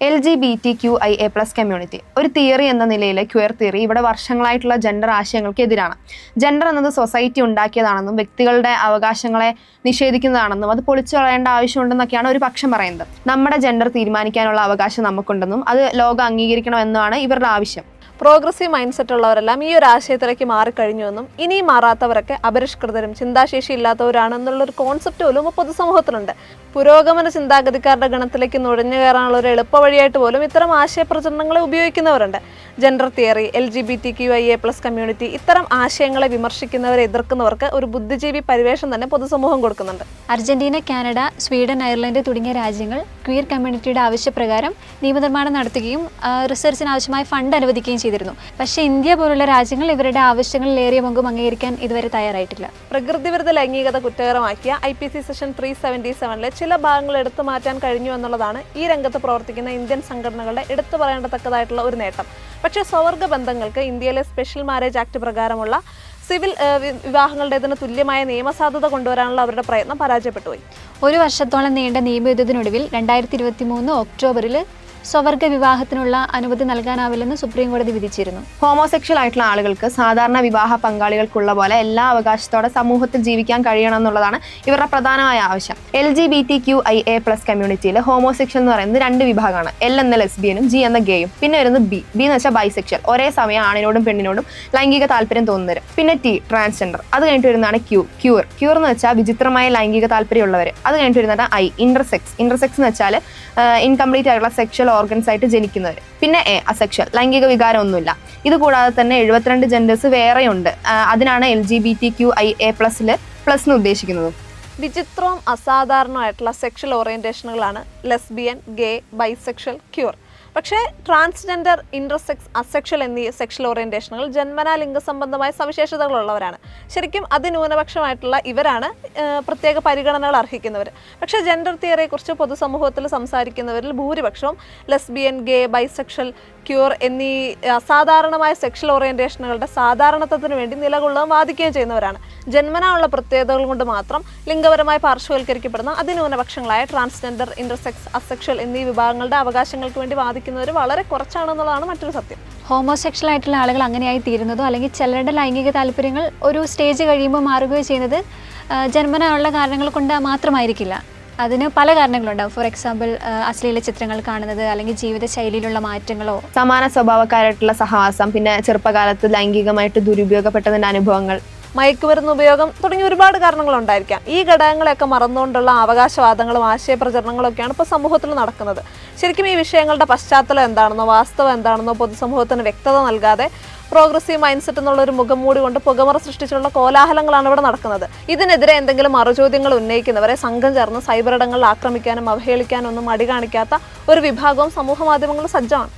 LGBTQIA+ community ഒരു theory എന്ന നിലയിൽ ക്വയർ തിയറി ഇവിടെ വർഷങ്ങളായിട്ടുള്ള ജെൻഡർ ആശയങ്ങൾക്ക് എതിരാണ്. ജെൻഡർ എന്നത് സൊസൈറ്റി ഉണ്ടാക്കിയതാണെന്നും വ്യക്തികളുടെ അവകാശങ്ങളെ നിഷേധിക്കുന്നതാണെന്നും അത് പൊളിച്ചു കളയേണ്ട ആവശ്യമുണ്ടെന്നൊക്കെയാണ് ഒരു പക്ഷം പറയുന്നത്. നമ്മുടെ ജെൻഡർ തീരുമാനിക്കാനുള്ള അവകാശം നമുക്കുണ്ടെന്നും അത് ലോകം അംഗീകരിക്കണമെന്നുമാണ് ഇവരുടെ ആവശ്യം. പ്രോഗ്രസീവ് മൈൻഡ് സെറ്റ് ഉള്ളവരെല്ലാം ഈ ഒരു ആശയത്തിലേക്ക് മാറിക്കഴിഞ്ഞുവെന്നും ഇനിയും മാറാത്തവരൊക്കെ അപരിഷ്കൃതരും ചിന്താശേഷി ഇല്ലാത്തവരാണെന്നുള്ളൊരു കോൺസെപ്റ്റ് പോലും പൊതുസമൂഹത്തിലുണ്ട്. പുരോഗമന ചിന്താഗതിക്കാരുടെ ഗണത്തിലേക്ക് നുഴഞ്ഞു കയറാനുള്ള ഒരു എളുപ്പ വഴിയായിട്ട് പോലും ഇത്തരം ആശയപ്രചരണങ്ങളെ ഉപയോഗിക്കുന്നവരുണ്ട്. ജെൻഡർ തിയറി, LGBTQIA+ കമ്മ്യൂണിറ്റി ഇത്തരം ആശയങ്ങളെ വിമർശിക്കുന്നവരെ എതിർക്കുന്നവർക്ക് ഒരു ബുദ്ധിജീവി പരിവേഷം തന്നെ പൊതുസമൂഹം കൊടുക്കുന്നുണ്ട്. അർജന്റീന, കാനഡ, സ്വീഡൻ, അയർലൻഡ് തുടങ്ങിയ രാജ്യങ്ങൾ ക്വീർ കമ്മ്യൂണിറ്റിയുടെ ആവശ്യപ്രകാരം നിയമനിർമ്മാണം നടത്തുകയും റിസർച്ചിന് ആവശ്യമായ ഫണ്ട് അനുവദിക്കുകയും ചെയ്തിരുന്നു. പക്ഷേ ഇന്ത്യ പോലുള്ള രാജ്യങ്ങൾ ഇവരുടെ ആവശ്യങ്ങളിൽ ഏറിയ പങ്കും അംഗീകരിക്കാൻ ഇതുവരെ തയ്യാറായിട്ടില്ല. പ്രകൃതിവിരുദ്ധ ലൈംഗികത കുറ്റകരമാക്കിയ IPC സെക്ഷൻ 377 ചില ഭാഗങ്ങൾ എടുത്തു മാറ്റാൻ കഴിഞ്ഞു എന്നുള്ളതാണ് ഈ രംഗത്ത് പ്രവർത്തിക്കുന്ന ഇന്ത്യൻ സംഘടനകളുടെ എടുത്തു പറയേണ്ടത്തക്കതായിട്ടുള്ള ഒരു നേട്ടം. പക്ഷേ സ്വവർഗ ബന്ധങ്ങൾക്ക് ഇന്ത്യയിലെ സ്പെഷ്യൽ മാരേജ് ആക്ട് പ്രകാരമുള്ള സിവിൽ വിവാഹങ്ങളുടേതിന് തുല്യമായ നിയമസാധുത കൊണ്ടുവരാനുള്ള അവരുടെ പ്രയത്നം പരാജയപ്പെട്ടുപോയി. ഒരു വർഷത്തോളം നീണ്ട നിയമയുദ്ധത്തിനൊടുവിൽ 2023 ഒക്ടോബറിൽ സ്വവർഗ വിവാഹത്തിനുള്ള അനുമതി നൽകാനാവില്ലെന്ന് സുപ്രീം കോടതി വിധിച്ചിരുന്നു. ഹോമോസെക്ഷൽ ആയിട്ടുള്ള ആളുകൾക്ക് സാധാരണ വിവാഹ പങ്കാളികൾക്കുള്ള പോലെ എല്ലാ അവകാശത്തോടെ സമൂഹത്തിൽ ജീവിക്കാൻ കഴിയണം എന്നുള്ളതാണ് ഇവരുടെ പ്രധാനമായ ആവശ്യം. LGBTQIA+ കമ്മ്യൂണിറ്റിയിൽ ഹോമോസെക്ഷൽ എന്ന് പറയുന്നത് 2 വിഭാഗമാണ്. L എന്ന ലെസ്ബിയനും G എന്ന ഗേയും. പിന്നെ വരുന്നത് B എന്ന് വെച്ചാൽ ബൈസെക്ഷൽ, ഒരേ സമയം ആണിനോടും പെണ്ണിനോടും ലൈംഗിക താല്പര്യം തോന്നുന്നവർ. പിന്നെ T ട്രാൻസ്ജെൻഡർ. അത് കഴിഞ്ഞിട്ട് വരുന്നതാണ് ക്യൂർ എന്ന് വെച്ചാൽ വിചിത്രമായ ലൈംഗിക താല്പര്യമുള്ളവർ. അത് കഴിഞ്ഞിട്ട് വരുന്നതാണ് I ഇന്റർസെക്സ് എന്ന് വെച്ചാൽ ഇൻകംപ്ലീറ്റ് ആയിട്ടുള്ള സെക്ഷൽ ഓർഗൻസ് ആയിട്ട് ജനിക്കുന്നവർ. പിന്നെ A അസെക്ഷൽ, ലൈംഗിക വികാരം ഒന്നുമില്ല. ഇത് കൂടാതെ തന്നെ 72 ജെൻഡേഴ്സ് വേറെയുണ്ട്. അതിനാണ് LGBTQIA+ പ്ലസ് ഉദ്ദേശിക്കുന്നത്. വിചിത്രവും അസാധാരണമായിട്ടുള്ള സെക്ഷൽ ഓറിയന്റേഷനുകളാണ് ലെസ്ബിയൻ, ഗേ, ബൈസെക്ഷൽ, ക്യൂർ. പക്ഷേ ട്രാൻസ്ജെൻഡർ, ഇന്റർസെക്സ്, അസെക്ഷൽ എന്നീ സെക്ഷൽ ഓറിയന്റേഷനുകൾ ജന്മനാ ലിംഗസംബന്ധമായ സവിശേഷതകളുള്ളവരാണ്. ശരിക്കും അതിന്യൂനപക്ഷമായിട്ടുള്ള ഇവരാണ് പ്രത്യേക പരിഗണനകൾ അർഹിക്കുന്നവർ. പക്ഷേ ജെൻഡർ തിയറിയെക്കുറിച്ച് പൊതുസമൂഹത്തിൽ സംസാരിക്കുന്നവരിൽ ഭൂരിപക്ഷവും ലെസ്ബിയൻ, ഗേ, ബൈസെക്ഷൽ, ക്യൂർ എന്നീ അസാധാരണമായ സെക്ഷൽ ഓറിയന്റേഷനുകളുടെ സാധാരണത്വത്തിന് വേണ്ടി നിലകൊള്ളുകയും വാദിക്കുകയും ചെയ്യുന്നവരാണ്. ജന്മനാ ഉള്ള പ്രത്യേകതകൾ കൊണ്ട് മാത്രം ലിംഗപരമായി പാർശ്വവൽക്കരിക്കപ്പെടുന്ന അതിന്യൂനപക്ഷങ്ങളായ ട്രാൻസ്ജെൻഡർ, ഇന്റർസെക്സ്, അസെക്ഷൽ എന്നീ വിഭാഗങ്ങളുടെ അവകാശങ്ങൾക്ക് വേണ്ടി വാദിക്കുന്നവർ വളരെ കുറച്ചാണെന്നുള്ളതാണ് മറ്റൊരു സത്യം. ഹോമോസെക്ഷൽ ആയിട്ടുള്ള ആളുകൾ അങ്ങനെയായി തീരുന്നതോ അല്ലെങ്കിൽ ചിലരുടെ ലൈംഗിക താല്പര്യങ്ങൾ ഒരു സ്റ്റേജ് കഴിയുമ്പോൾ മാറുകയോ ചെയ്യുന്നത് ജന്മനായുള്ള കാരണങ്ങൾ കൊണ്ട് മാത്രമായിരിക്കില്ല. അതിന് പല കാരണങ്ങളുണ്ടാവും. ഫോർ എക്സാമ്പിൾ, അശ്ലീല ചിത്രങ്ങൾ കാണുന്നത്, അല്ലെങ്കിൽ ജീവിത ശൈലിയിലുള്ള മാറ്റങ്ങളോ, സമാന സ്വഭാവക്കാരായിട്ടുള്ള സഹവാസം, പിന്നെ ചെറുപ്പകാലത്ത് ലൈംഗികമായിട്ട് ദുരുപയോഗപ്പെട്ടതിൻ്റെ അനുഭവങ്ങൾ, മയക്കുമരുന്ന് ഉപയോഗം തുടങ്ങിയ ഒരുപാട് കാരണങ്ങളുണ്ടായിരിക്കാം. ഈ ഘടകങ്ങളെയൊക്കെ മറന്നുകൊണ്ടുള്ള അവകാശവാദങ്ങളും ആശയപ്രചരണങ്ങളും ഒക്കെയാണ് ഇപ്പോൾ സമൂഹത്തിൽ നടക്കുന്നത്. ശരിക്കും ഈ വിഷയങ്ങളുടെ പശ്ചാത്തലം എന്താണെന്നോ വാസ്തവം എന്താണെന്നോ പൊതുസമൂഹത്തിന് വ്യക്തത നൽകാതെ പ്രോഗ്രസീവ് മൈൻഡ് സെറ്റ് എന്നുള്ള ഒരു മുഖംമൂടി കൊണ്ട് പുകമറ സൃഷ്ടിച്ചുള്ള കോലാഹലങ്ങളാണ് ഇവിടെ നടക്കുന്നത്. ഇതിനെതിരെ എന്തെങ്കിലും മറുചോദ്യങ്ങൾ ഉന്നയിക്കുന്നവരെ സംഘം ചേർന്ന് സൈബർ ഇടങ്ങളിൽ ആക്രമിക്കാനും അവഹേളിക്കാനും ഒന്നും മടി കാണിക്കാത്ത ഒരു വിഭാഗവും സമൂഹ മാധ്യമങ്ങളിൽ സജ്ജമാണ്.